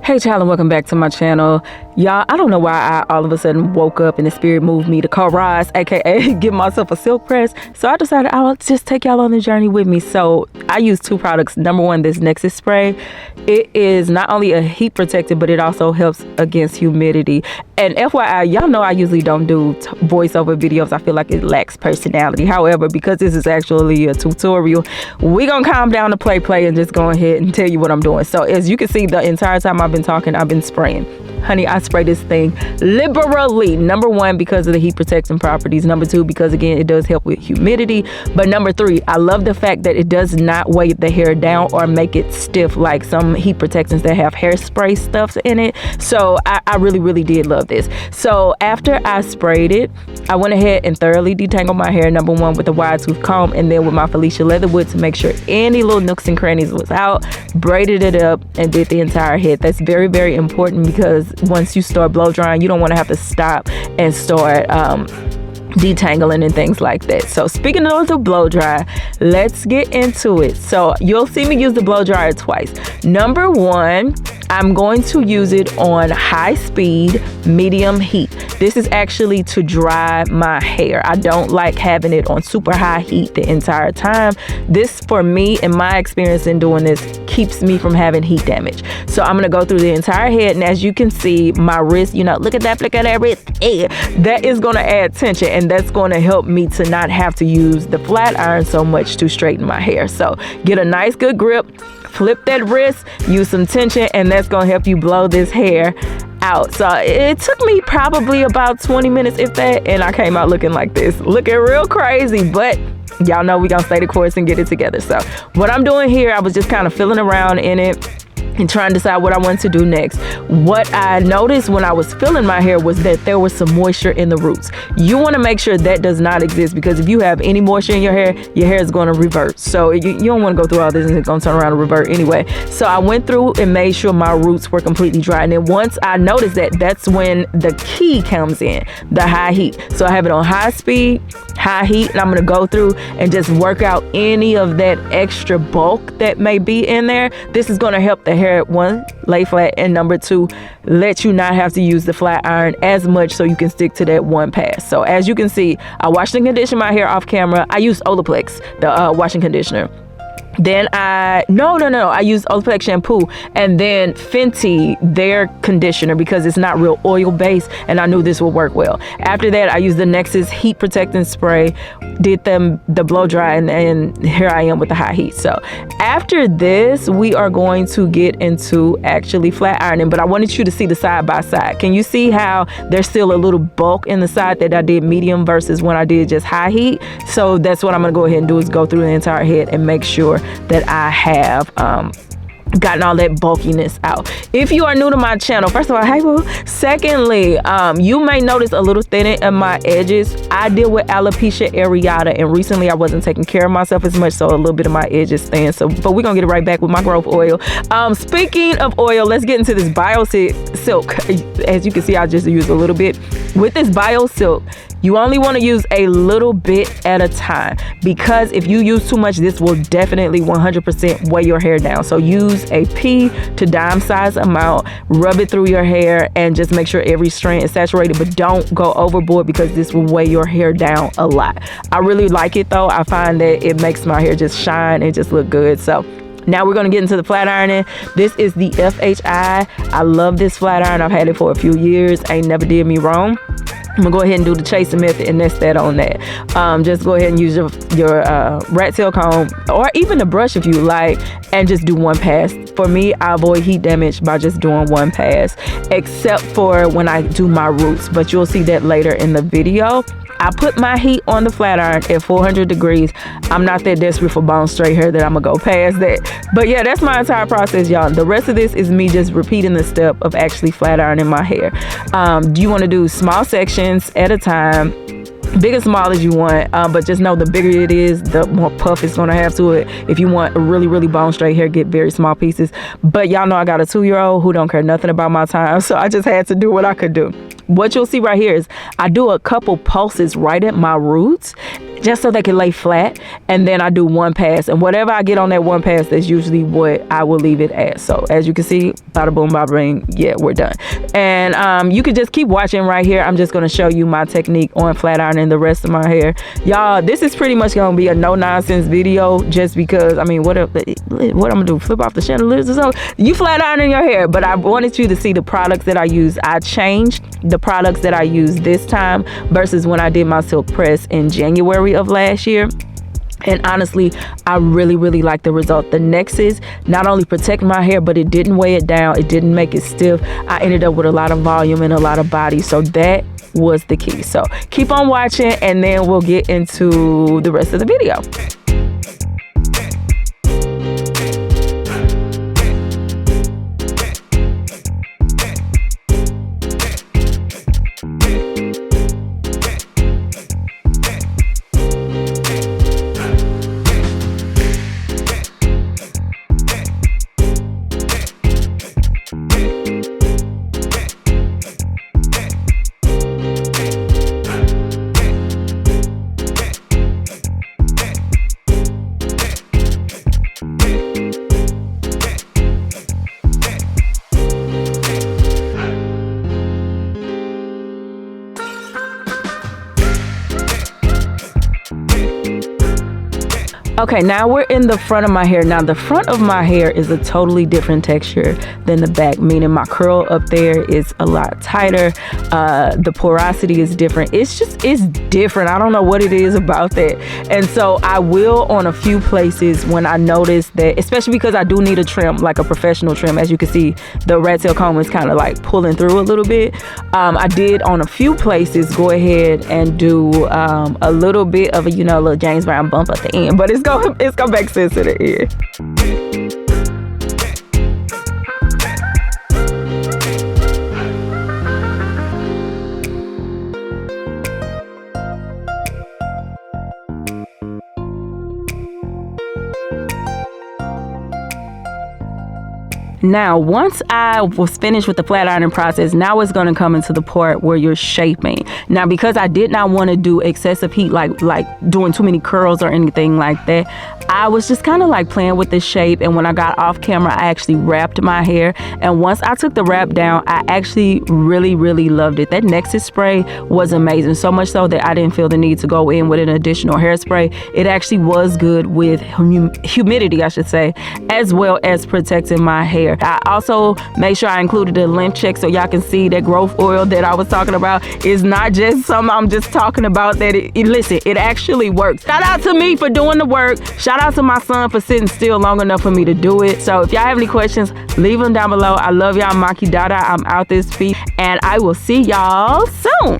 Hey child, and welcome back to my channel. Y'all, I don't know why I all of a sudden woke up and the spirit moved me to coarse, aka give myself a silk press. So I decided I'll just take y'all on the journey with me. So I use two products. Number one, this Nexus spray. It is not only a heat protector, but it also helps against humidity. And FYI, y'all know I usually don't do voiceover videos. I feel like it lacks personality. However, because this is actually a tutorial, we gonna calm down to play and just go ahead and tell you what I'm doing. So as you can see, the entire time I've been talking, I've been spraying. Honey, I spray this thing liberally. Number one, because of the heat protection properties. Number two, because again, it does help with humidity. But number three, I love the fact that it does not weigh the hair down or make it stiff like some heat protectants that have hairspray stuff in it. So I really did love this. So after I sprayed it, I went ahead and thoroughly detangled my hair. Number one, with a wide tooth comb, and then with my Felicia Leatherwood to make sure any little nooks and crannies was out, braided it up, and did the entire head. That's very important, because once you start blow drying, you don't want to have to stop and start detangling and things like that. So speaking of the blow dry, let's get into it. So you'll see me use the blow dryer twice. Number one, I'm going to use it on high speed, medium heat. This is actually to dry my hair. I don't like having it on super high heat the entire time. This, for me, in my experience in doing this, keeps me from having heat damage. So I'm gonna go through the entire head, and as you can see, my wrist, look at that wrist. That is gonna add tension, and that's gonna help me to not have to use the flat iron so much to straighten my hair. So get a nice good grip, flip that wrist, use some tension, and that's gonna help you blow this hair out. So it took me probably about 20 minutes, if that, and I came out looking like this, looking real crazy, but y'all know we gonna stay the course and get it together. So what I'm doing here, I was just kind of feeling around in it and trying to decide what I wanted to do next. What I noticed when I was filling my hair was that there was some moisture in the roots. You want to make sure that does not exist, because if you have any moisture in your hair is going to revert. So you don't want to go through all this and it's going to turn around and revert anyway. So I went through and made sure my roots were completely dry. And then once I noticed that, that's when the key comes in, the high heat. So I have it on high speed, high heat, and I'm going to go through and just work out any of that extra bulk that may be in there. This is going to help the hair, one, lay flat, and number two, let you not have to use the flat iron as much, so you can stick to that one pass. So as you can see, I washed and conditioned my hair off camera. I used Olaplex, the washing conditioner. Then I used Optical shampoo, and then Fenty, their conditioner, because it's not real oil based, and I knew this would work well. After that, I used the Nexus heat protecting spray, did the blow dry, and here I am with the high heat. So after this, we are going to get into actually flat ironing, but I wanted you to see the side by side. Can you see how there's still a little bulk in the side that I did medium versus when I did just high heat? So that's what I'm gonna go ahead and do, is go through the entire head and make sure that I have gotten all that bulkiness out. If you are new to my channel, first of all, hey boo. Secondly, you may notice a little thinning in my edges. I deal with alopecia areata, and recently I wasn't taking care of myself as much, so a little bit of my edges thin. So, but we're gonna get it right back with my growth oil. Speaking of oil, let's get into this Bio Silk. As you can see, I just used a little bit. With this Bio Silk, you only want to use a little bit at a time, because if you use too much, this will definitely 100% weigh your hair down. So use a pea to dime size amount, rub it through your hair, and just make sure every strand is saturated, but don't go overboard, because this will weigh your hair down a lot. I really like it though. I find that it makes my hair just shine and just look good. So now we're going to get into the flat ironing. This is the FHI. I love this flat iron. I've had it for a few years. Ain't never did me wrong. I'm gonna go ahead and do the chasing method, and that's that on that. Just go ahead and use your rat tail comb, or even a brush if you like, and just do one pass. For me, I avoid heat damage by just doing one pass, except for when I do my roots, but you'll see that later in the video. I put my heat on the flat iron at 400 degrees. I'm not that desperate for bone straight hair that I'm gonna go past that. But yeah, that's my entire process, y'all. The rest of this is me just repeating the step of actually flat ironing my hair. You wanna do small sections at a time, big or small as you want, but just know the bigger it is, the more puff it's gonna have to it. If you want a really bone straight hair, get very small pieces. But y'all know I got a 2-year-old who don't care nothing about my time, so I just had to do what I could do. What you'll see right here is I do a couple pulses right at my roots just so they can lay flat. And then I do one pass, and whatever I get on that one pass, that's usually what I will leave it as. So as you can see, bada boom, bada bing, yeah, we're done. And you could just keep watching right here. I'm just going to show you my technique on flat ironing the rest of my hair. Y'all, this is pretty much going to be a no nonsense video, just because, I mean, what I'm gonna do, flip off the chandeliers or something? You flat ironing your hair. But I wanted you to see the products that I use. I changed the products that I use this time versus when I did my silk press in January of last year. And honestly, I really like the result. The Nexus not only protected my hair, but it didn't weigh it down. It didn't make it stiff. I ended up with a lot of volume and a lot of body. So that was the key. So keep on watching, and then we'll get into the rest of the video. Okay, now we're in the front of my hair. Now the front of my hair is a totally different texture than the back, meaning my curl up there is a lot tighter. The porosity is different. It's different. I don't know what it is about that. And so I will, on a few places, when I notice that, especially because I do need a trim, like a professional trim. As you can see, the rat tail comb is kind of like pulling through a little bit. I did on a few places go ahead and do a little bit of a, little James Brown bump at the end, but it's gonna make sense in the end. Now, once I was finished with the flat ironing process, now it's going to come into the part where you're shaping. Now, because I did not want to do excessive heat, like doing too many curls or anything like that, I was just kind of like playing with the shape. And when I got off camera, I actually wrapped my hair. And once I took the wrap down, I actually really loved it. That Nexus spray was amazing. So much so that I didn't feel the need to go in with an additional hairspray. It actually was good with humidity, I should say, as well as protecting my hair. I also made sure I included a length check so y'all can see that growth oil that I was talking about is not just something I'm just talking about, that listen, it actually works. Shout out to me for doing the work. Shout out to my son for sitting still long enough for me to do it. So if y'all have any questions, leave them down below. I love y'all. Maki Dada. I'm out this feet, and I will see y'all soon.